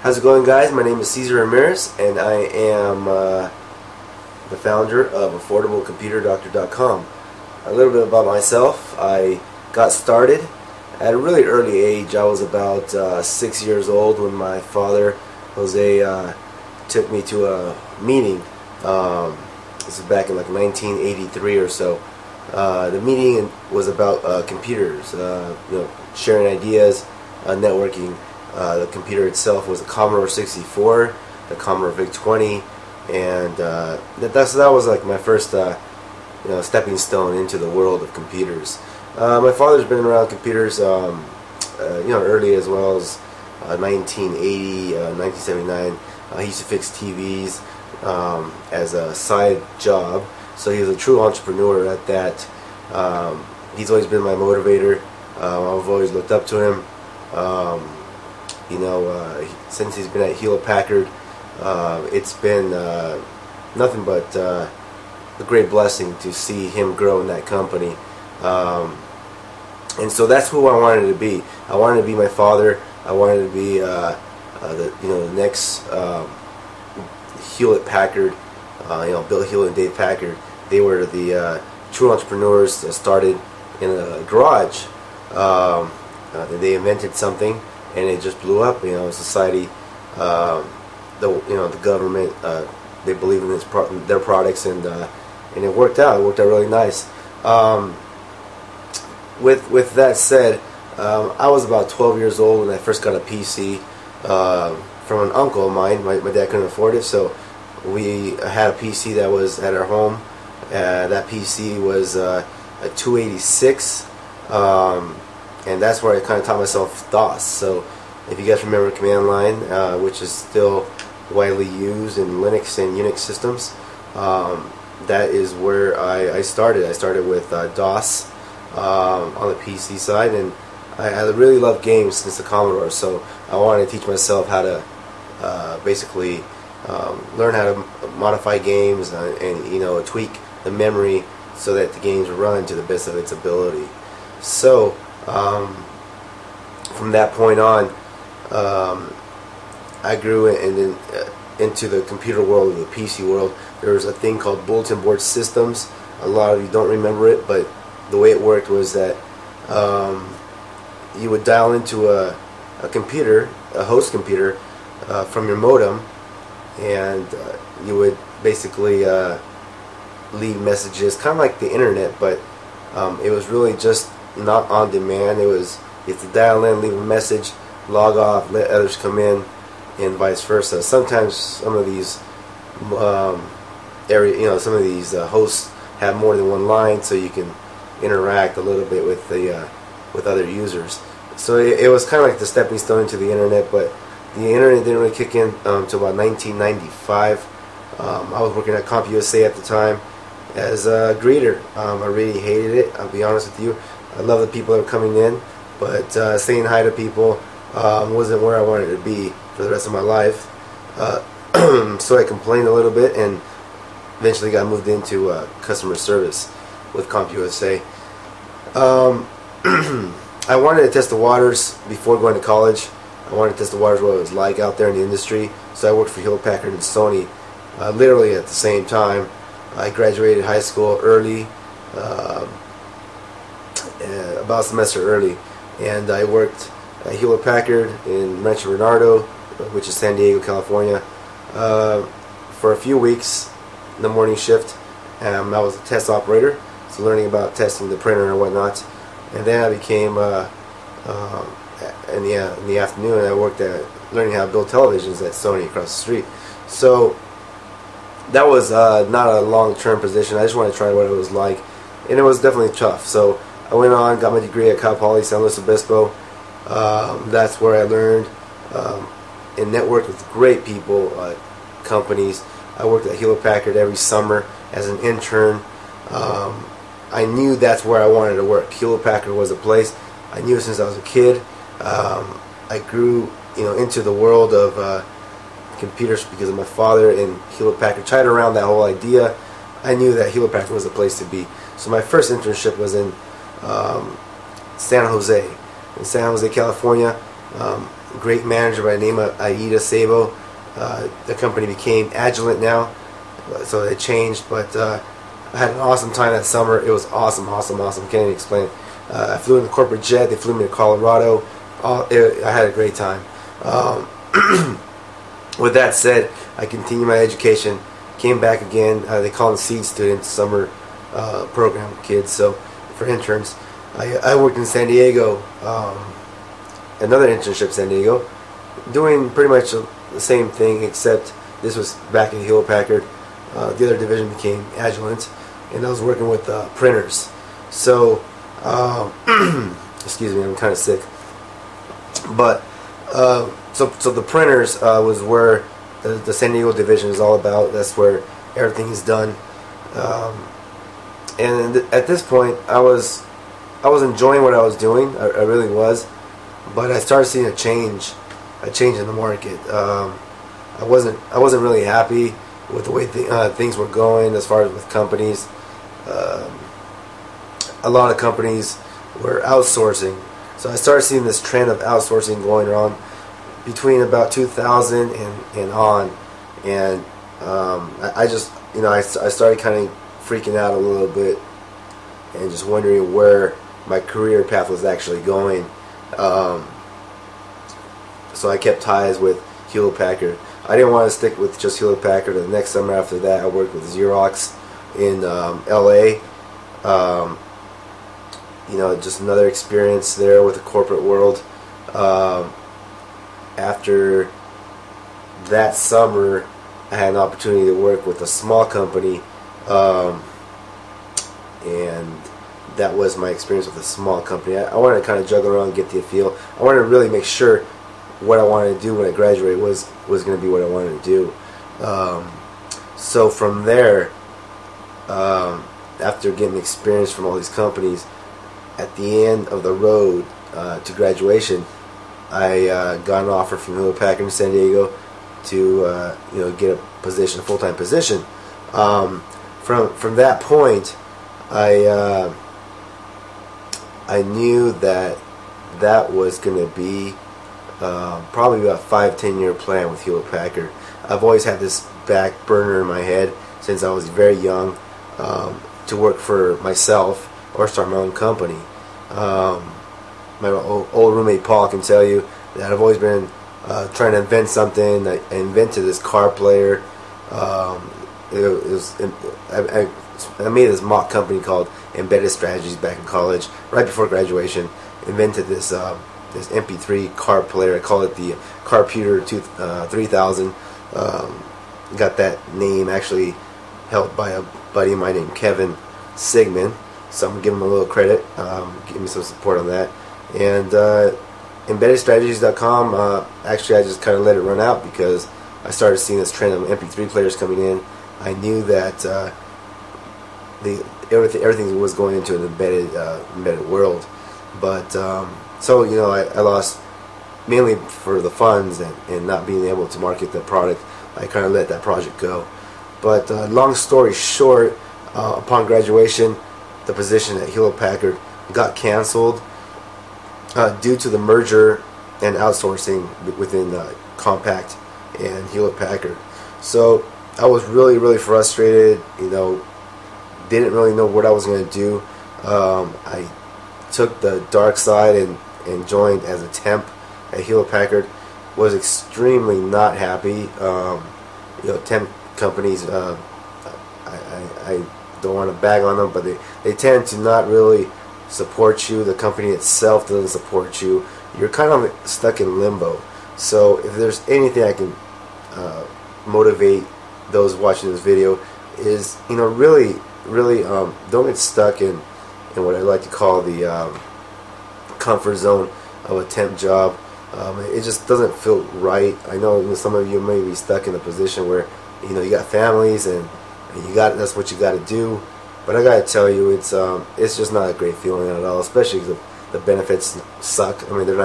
How's it going, guys? My name is Cesar Ramirez, and I am the founder of AffordableComputerDoctor.com. A little bit about myself. I got started at a really early age. I was about 6 years old when my father, Jose, took me to a meeting. This is back in like 1983 or so. The meeting was about computers, sharing ideas, networking. The computer itself was a Commodore 64, the Commodore VIC-20, and that was like my first stepping stone into the world of computers. My father's been around computers early, as well as 1980, 1979. He used to fix TVs as a side job, so he was a true entrepreneur at that. He's always been my motivator. I've always looked up to him. Since he's been at Hewlett-Packard, it's been nothing but a great blessing to see him grow in that company. And so that's who I wanted to be. I wanted to be my father. I wanted to be the next Hewlett-Packard. Bill Hewlett and Dave Packard. They were the true entrepreneurs that started in a garage. They invented something, and it just blew up. Society, the government, they believe in their products, and it worked out. It worked out really nice. With that said, I was about 12 years old when I first got a PC from an uncle of mine. My dad couldn't afford it, so we had a PC that was at our home. That PC was a 286. And that's where I kind of taught myself DOS. So if you guys remember command line, which is still widely used in Linux and Unix systems, that is where I started. I started with DOS on the PC side, and I really loved games since the Commodore, so I wanted to teach myself how to basically learn how to modify games and tweak the memory so that the games run to the best of its ability. So from that point on, I grew into the computer world, or the PC world. There was a thing called bulletin board systems. A lot of you don't remember it, but the way it worked was that you would dial into a computer, a host computer, from your modem, and you would basically leave messages, kind of like the internet, but it was really just not on demand. It was, you have to dial in, leave a message, log off, let others come in, and vice versa. Sometimes some of these hosts have more than one line, so you can interact a little bit with the with other users. So it was kind of like the stepping stone into the internet, but the internet didn't really kick in until about 1995. I was working at CompUSA at the time as a greeter. I really hated it, I'll be honest with you. I love the people that were coming in, but saying hi to people wasn't where I wanted to be for the rest of my life. So I complained a little bit, and eventually got moved into customer service with CompUSA. I wanted to test the waters before going to college. I wanted to test the waters, what it was like out there in the industry. So I worked for Hewlett-Packard and Sony literally at the same time. I graduated high school early, about a semester early, and I worked at Hewlett-Packard in Rancho Bernardo, which is San Diego, California, for a few weeks in the morning shift. I was a test operator, so learning about testing the printer and whatnot. And then I became in the afternoon, I worked at learning how to build televisions at Sony across the street. So that was not a long-term position. I just wanted to try what it was like, and it was definitely tough. So I went on, got my degree at Cal Poly San Luis Obispo. That's where I learned and networked with great people, companies. I worked at Hewlett-Packard every summer as an intern. I knew that's where I wanted to work. Hewlett-Packard was a place. I knew it since I was a kid. I grew, into the world of computers because of my father, and Hewlett-Packard tried around that whole idea. I knew that Hewlett-Packard was a place to be. So my first internship was in San Jose, California. great manager by the name of Aida Sabo. The company became Agilent now, so it changed, but I had an awesome time that summer. It was awesome. Can't even explain it. I flew in the corporate jet. They flew me to Colorado. I had a great time. With that said, I continued my education, came back again. They call them seed students, summer program kids, so for interns. I worked in San Diego, another internship in San Diego, doing pretty much the same thing, except this was back in Hewlett Packard. The other division became Agilent, and I was working with printers. So, excuse me, I'm kind of sick. But so the printers was where the San Diego division is all about. That's where everything is done. And at this point, I was enjoying what I was doing. I really was. But I started seeing a change in the market. I wasn't really happy with the way things were going as far as with companies. A lot of companies were outsourcing. So I started seeing this trend of outsourcing going on between about 2000 and on. And I just, I started kind of freaking out a little bit and just wondering where my career path was actually going. So I kept ties with Hewlett Packard. I didn't want to stick with just Hewlett Packard. The next summer after that, I worked with Xerox in LA. Just another experience there with the corporate world. After that summer, I had an opportunity to work with a small company, and that was my experience with a small company. I wanted to kind of juggle around and get the feel. I wanted to really make sure what I wanted to do when I graduated was going to be what I wanted to do. So from there, after getting experience from all these companies, at the end of the road to graduation, I got an offer from Hewlett Packard in San Diego to get a position, a full-time position. From that point, I knew that was going to be probably about 5-10 year plan with Hewlett Packard. I've always had this back burner in my head since I was very young, to work for myself or start my own company. My old roommate Paul can tell you that I've always been trying to invent something. I invented this car player. I made this mock company called Embedded Strategies back in college, right before graduation. Invented this this MP3 car player. I call it the Carputer 3000. Got that name actually helped by a buddy of mine named Kevin Sigmund, so I'm going to give him a little credit, give me some support on that. And EmbeddedStrategies.com, actually I just kind of let it run out because I started seeing this trend of MP3 players coming in. I knew that everything was going into an embedded world, but so I lost mainly for the funds and not being able to market the product. I kind of let that project go. But long story short, upon graduation, the position at Hewlett Packard got canceled due to the merger and outsourcing within Compaq and Hewlett Packard. So I was really frustrated. Didn't really know what I was going to do. I took the dark side and joined as a temp at Hewlett Packard. Was extremely not happy. Temp companies, I don't want to bag on them, but they tend to not really support you. The company itself doesn't support you. You're kind of stuck in limbo. So if there's anything I can motivate those watching this video is, really don't get stuck in what I like to call the comfort zone of a temp job. It just doesn't feel right. I know some of you may be stuck in a position where you got families and that's what you got to do. But I got to tell you, it's just not a great feeling at all, especially because the benefits suck. I mean, they're not